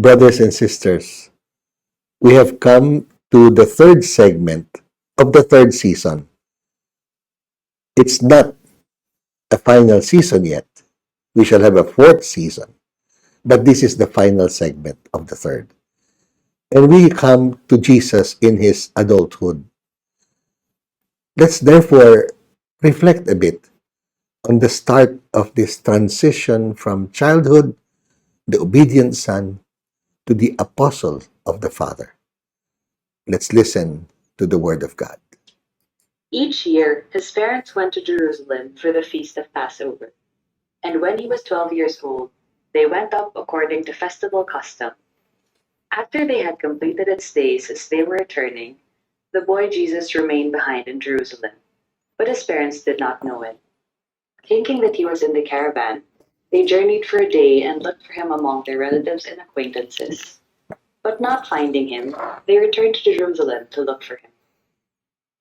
Brothers and sisters, we have come to the third segment of the third season. It's not a final season yet. We shall have a fourth season, but this is the final segment of the third. And we come to Jesus in his adulthood. Let's therefore reflect a bit on the start of this transition from childhood, the obedient son, to the apostle of the Father. Let's listen to the word of God. Each year, his parents went to Jerusalem for the feast of Passover. And when he was 12 years old, they went up according to festival custom. After they had completed its days as they were returning, the boy Jesus remained behind in Jerusalem, but his parents did not know it. Thinking that he was in the caravan, they journeyed for a day and looked for him among their relatives and acquaintances. But not finding him, they returned to Jerusalem to look for him.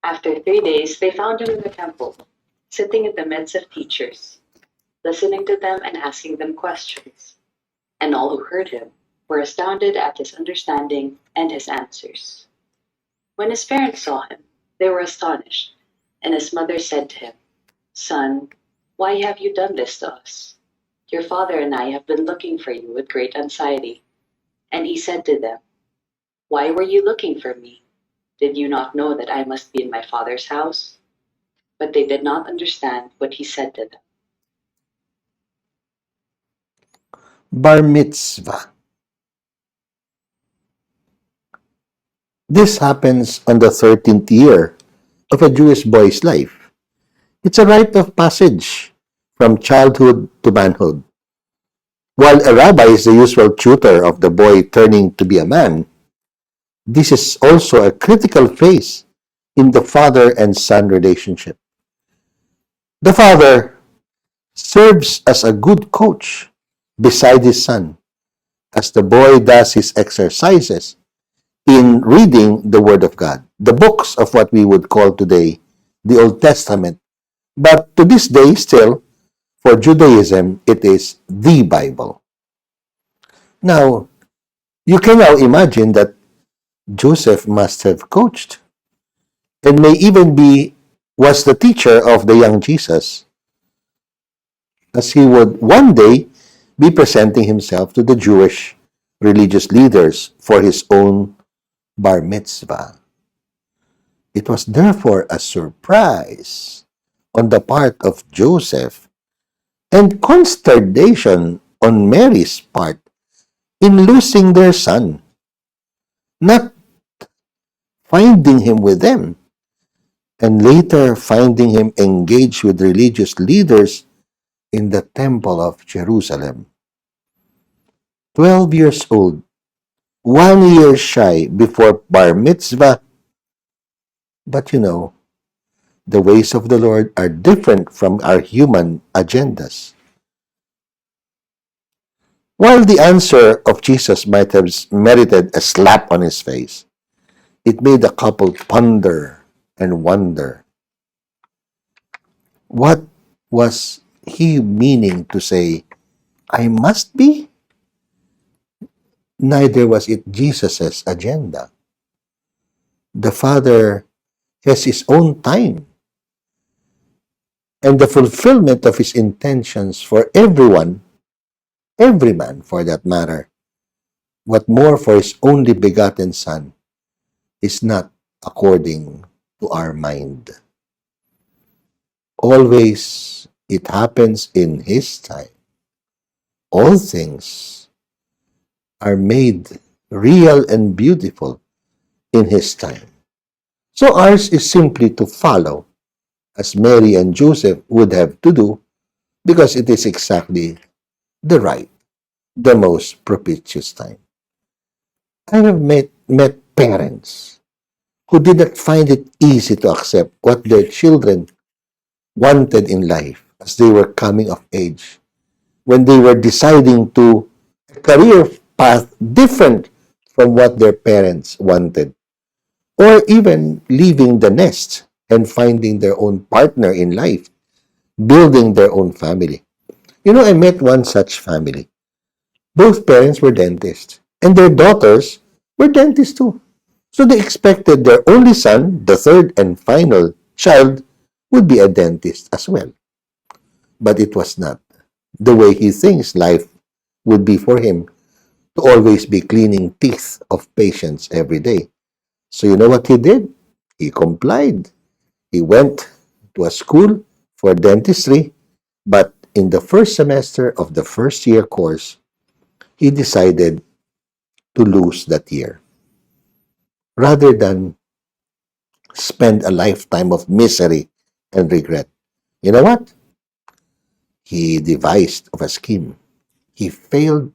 After 3 days, they found him in the temple, sitting in the midst of teachers, listening to them and asking them questions. And all who heard him were astounded at his understanding and his answers. When his parents saw him, they were astonished, and his mother said to him, "Son, why have you done this to us? Your father and I have been looking for you with great anxiety." And he said to them, "Why were you looking for me? Did you not know that I must be in my father's house?" But they did not understand what he said to them. Bar Mitzvah. This happens on the 13th year of a Jewish boy's life. It's a rite of passage from childhood to manhood. While a rabbi is the usual tutor of the boy turning to be a man, this is also a critical phase in the father and son relationship. The father serves as a good coach beside his son as the boy does his exercises in reading the Word of God, the books of what we would call today the Old Testament. But to this day, still, for Judaism, it is the Bible. Now, you can now imagine that Joseph must have coached and may even was the teacher of the young Jesus, as he would one day be presenting himself to the Jewish religious leaders for his own bar mitzvah. It was therefore a surprise on the part of Joseph and consternation on Mary's part in losing their son, not finding him with them, and later finding him engaged with religious leaders in the temple of Jerusalem. 12 years old, 1 year shy before bar mitzvah. But the ways of the Lord are different from our human agendas. While the answer of Jesus might have merited a slap on his face, it made the couple ponder and wonder. What was he meaning to say, "I must be"? Neither was it Jesus' agenda. The Father has his own time and the fulfillment of his intentions for everyone, every man for that matter. What more for his only begotten Son is not according to our mind. Always it happens in his time. All things are made real and beautiful in his time. So ours is simply to follow as Mary and Joseph would have to do, because it is exactly the right, the most propitious time. I have met parents who did not find it easy to accept what their children wanted in life as they were coming of age, when they were deciding to a career path different from what their parents wanted, or even leaving the nest and finding their own partner in life, building their own family. I met one such family. Both parents were dentists, And their daughters were dentists too. So they expected their only son, the third and final child, would be a dentist as well. But it was not the way he thinks life would be for him to always be cleaning teeth of patients every day. So you know what he did? He complied. He went to a school for dentistry, but in the first semester of the first year course, he decided to lose that year rather than spend a lifetime of misery and regret. You know what? He devised of a scheme. He failed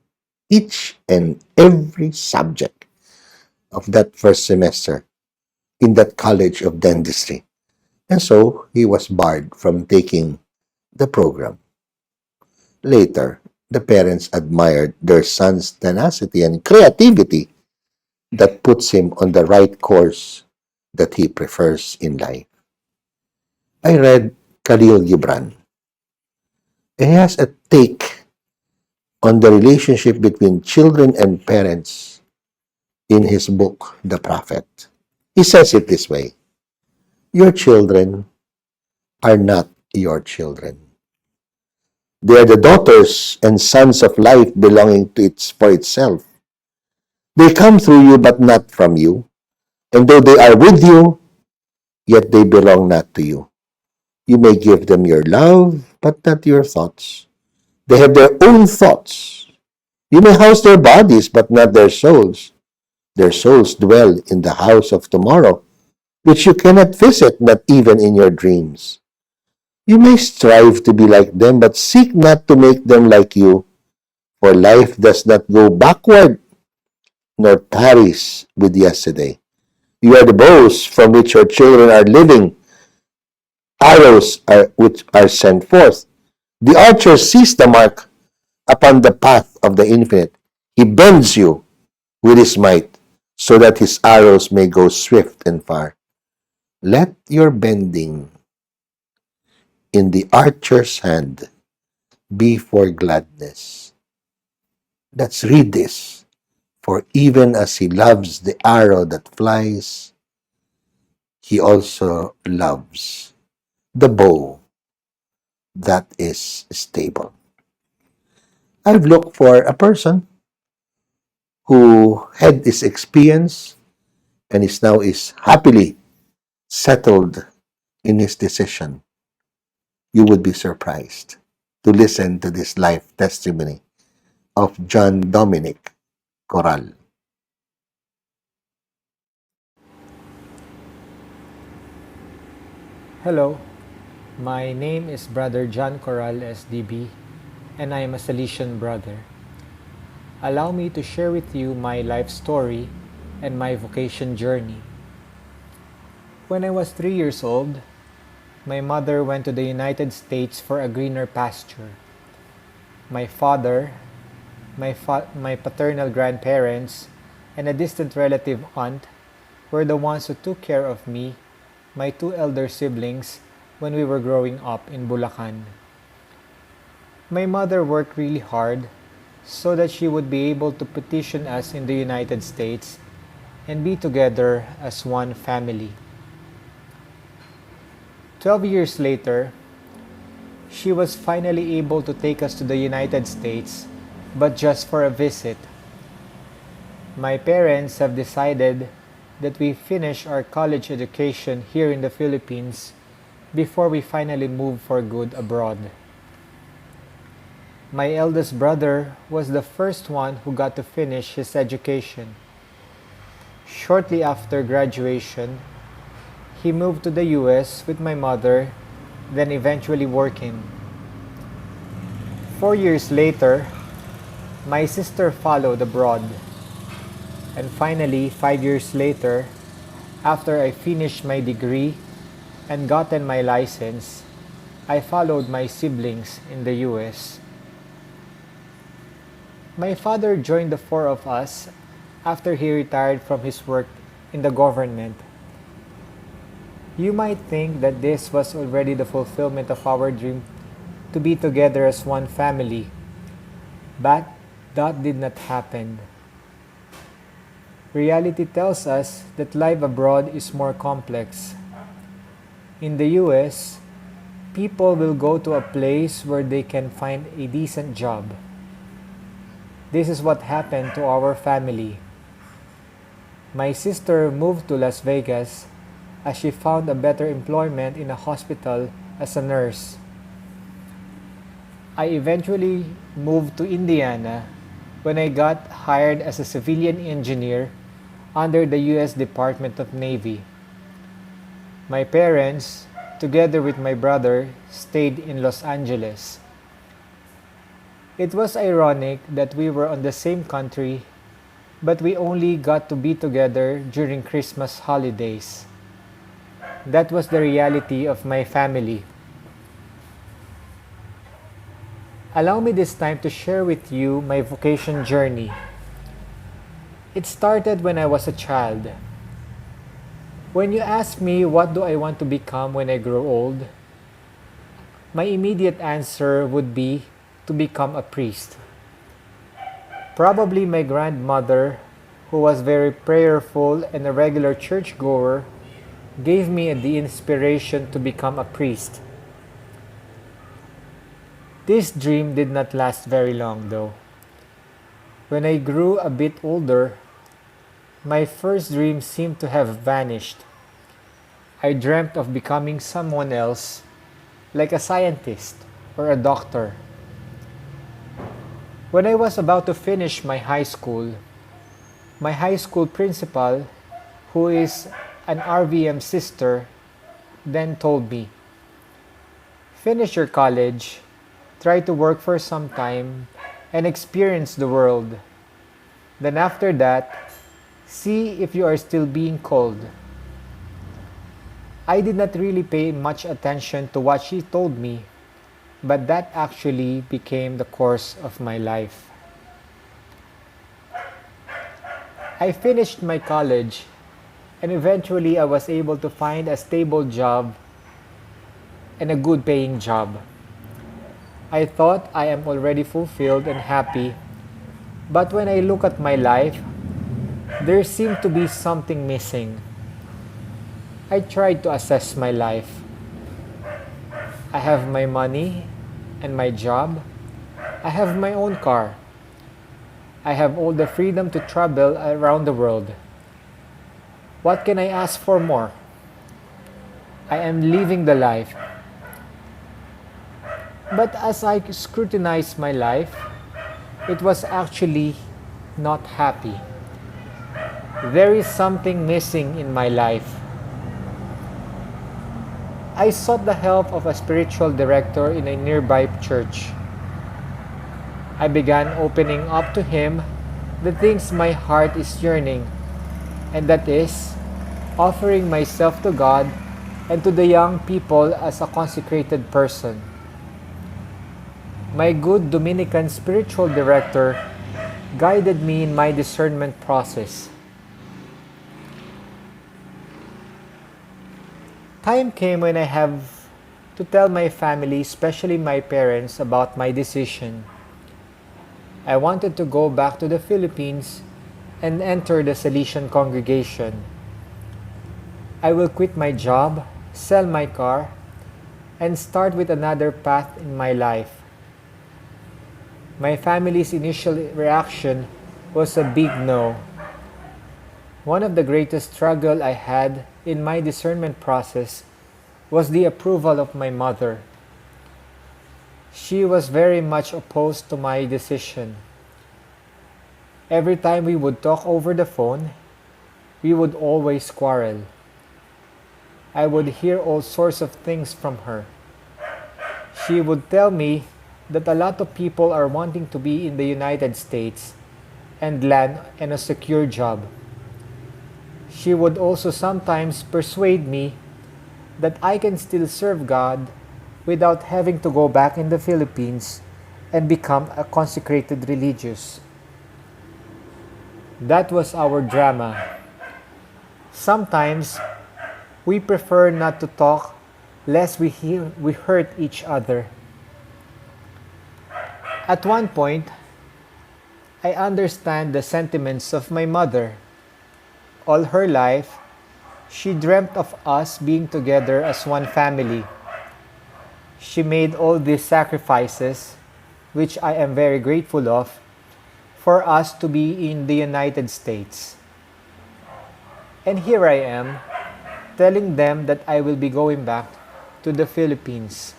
each and every subject of that first semester in that college of dentistry. And so he was barred from taking the program. Later, the parents admired their son's tenacity and creativity that puts him on the right course that he prefers in life. I read Khalil Gibran. He has a take on the relationship between children and parents in his book, The Prophet. He says it this way: your children are not your children. They are the daughters and sons of life belonging to its for itself. They come through you but not from you. And though they are with you, yet they belong not to you. You may give them your love, but not your thoughts. They have their own thoughts. You may house their bodies, but not their souls. Their souls dwell in the house of tomorrow, which you cannot visit, not even in your dreams. You may strive to be like them, but seek not to make them like you, for life does not go backward, nor tarries with yesterday. You are the bows from which your children are living, arrows which are sent forth. The archer sees the mark upon the path of the infinite. He bends you with his might, so that his arrows may go swift and far. Let your bending in the archer's hand be for gladness. Let's read this. For even as he loves the arrow that flies, he also loves the bow that is stable. I've looked for a person who had this experience and is happily settled in his decision. You would be surprised to listen to this life testimony of John Dominic Corral. Hello, my name is Brother John Corral SDB, and I am a Salesian brother. Allow me to share with you my life story and my vocation journey. When I was 3 years old, my mother went to the United States for a greener pasture. My father, my paternal grandparents, and a distant relative aunt were the ones who took care of me, my two elder siblings, when we were growing up in Bulacan. My mother worked really hard so that she would be able to petition us in the United States and be together as one family. 12 years later, she was finally able to take us to the United States, but just for a visit. My parents have decided that we finish our college education here in the Philippines before we finally move for good abroad. My eldest brother was the first one who got to finish his education. Shortly after graduation, he moved to the US with my mother, then eventually working. 4 years later, my sister followed abroad. And finally, 5 years later, after I finished my degree and gotten my license, I followed my siblings in the US. My father joined the four of us after he retired from his work in the government. You might think that this was already the fulfillment of our dream to be together as one family, but that did not happen. reality tells us that life abroad is more complex. In the US, people will go to a place where they can find a decent job. This is what happened to our family. My sister moved to Las Vegas as she found a better employment in a hospital as a nurse. I eventually moved to Indiana when I got hired as a civilian engineer under the US Department of Navy. My parents, together with my brother, stayed in Los Angeles. It was ironic that we were on the same country, but we only got to be together during Christmas holidays. That was the reality of my family. Allow me this time to share with you my vocation journey. It started when I was a child. When you ask me what do I want to become when I grow old, my immediate answer would be to become a priest. Probably my grandmother, who was very prayerful and a regular churchgoer, gave me the inspiration to become a priest. This dream did not last very long though. When I grew a bit older, my first dream seemed to have vanished. I dreamt of becoming someone else, like a scientist or a doctor. When I was about to finish my high school principal, who is an RVM sister, then told me, "Finish your college, try to work for some time, and experience the world. Then after that, see if you are still being called." I did not really pay much attention to what she told me, but that actually became the course of my life. I finished my college, and eventually I was able to find a stable job and a good paying job. I thought I am already fulfilled and happy, but when I look at my life, there seemed to be something missing. I tried to assess my life. I have my money and my job. I have my own car. I have all the freedom to travel around the world. What can I ask for more? I am living the life. But as I scrutinized my life, it was actually not happy. There is something missing in my life. I sought the help of a spiritual director in a nearby church. I began opening up to him the things my heart is yearning, and that is, offering myself to God and to the young people as a consecrated person. My good Dominican spiritual director guided me in my discernment process. Time came when I have to tell my family, especially my parents, about my decision. I wanted to go back to the Philippines and enter the Salesian congregation. I will quit my job, sell my car, and start with another path in my life. My family's initial reaction was a big no. One of the greatest struggles I had in my discernment process was the approval of my mother. She was very much opposed to my decision. Every time we would talk over the phone, we would always quarrel. I would hear all sorts of things from her. She would tell me that a lot of people are wanting to be in the United States and land in a secure job. She would also sometimes persuade me that I can still serve God without having to go back in the Philippines and become a consecrated religious. That was our drama. Sometimes we prefer not to talk lest we hurt each other. At one point, I understand the sentiments of my mother. All her life, she dreamt of us being together as one family. She made all these sacrifices, which I am very grateful of, for us to be in the United States. And here I am, telling them that I will be going back to the Philippines.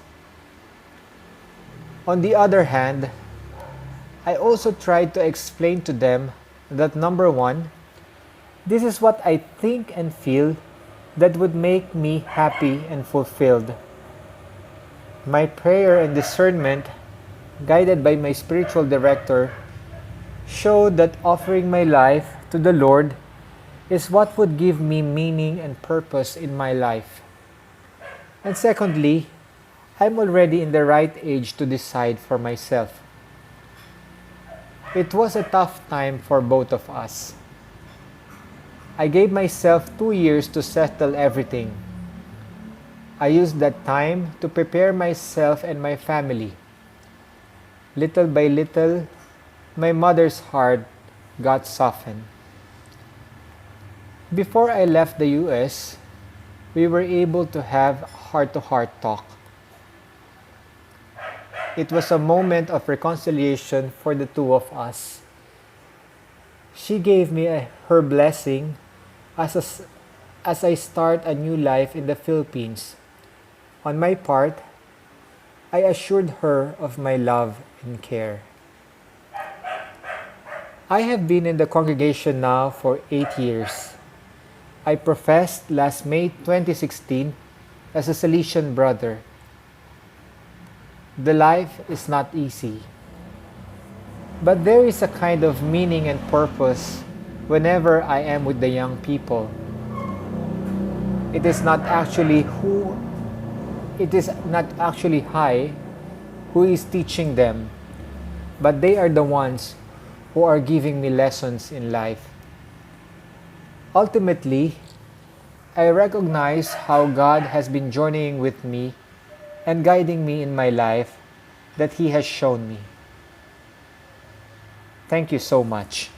On the other hand, I also tried to explain to them that number one, this is what I think and feel that would make me happy and fulfilled. My prayer and discernment, guided by my spiritual director, showed that offering my life to the Lord is what would give me meaning and purpose in my life. And secondly, I'm already in the right age to decide for myself. It was a tough time for both of us. I gave myself 2 years to settle everything. I used that time to prepare myself and my family. Little by little, my mother's heart got softened. Before I left the US, we were able to have heart-to-heart talk. It was a moment of reconciliation for the two of us. She gave me her blessing as I start a new life in the Philippines. On my part, I assured her of my love and care. I have been in the congregation now for 8 years. I professed last May 2016 as a Salesian brother. The life is not easy, but there is a kind of meaning and purpose whenever I am with the young people. It is not actually I who is teaching them, but they are the ones who are giving me lessons in life. Ultimately, I recognize how God has been journeying with me and guiding me in my life that He has shown me. Thank you so much.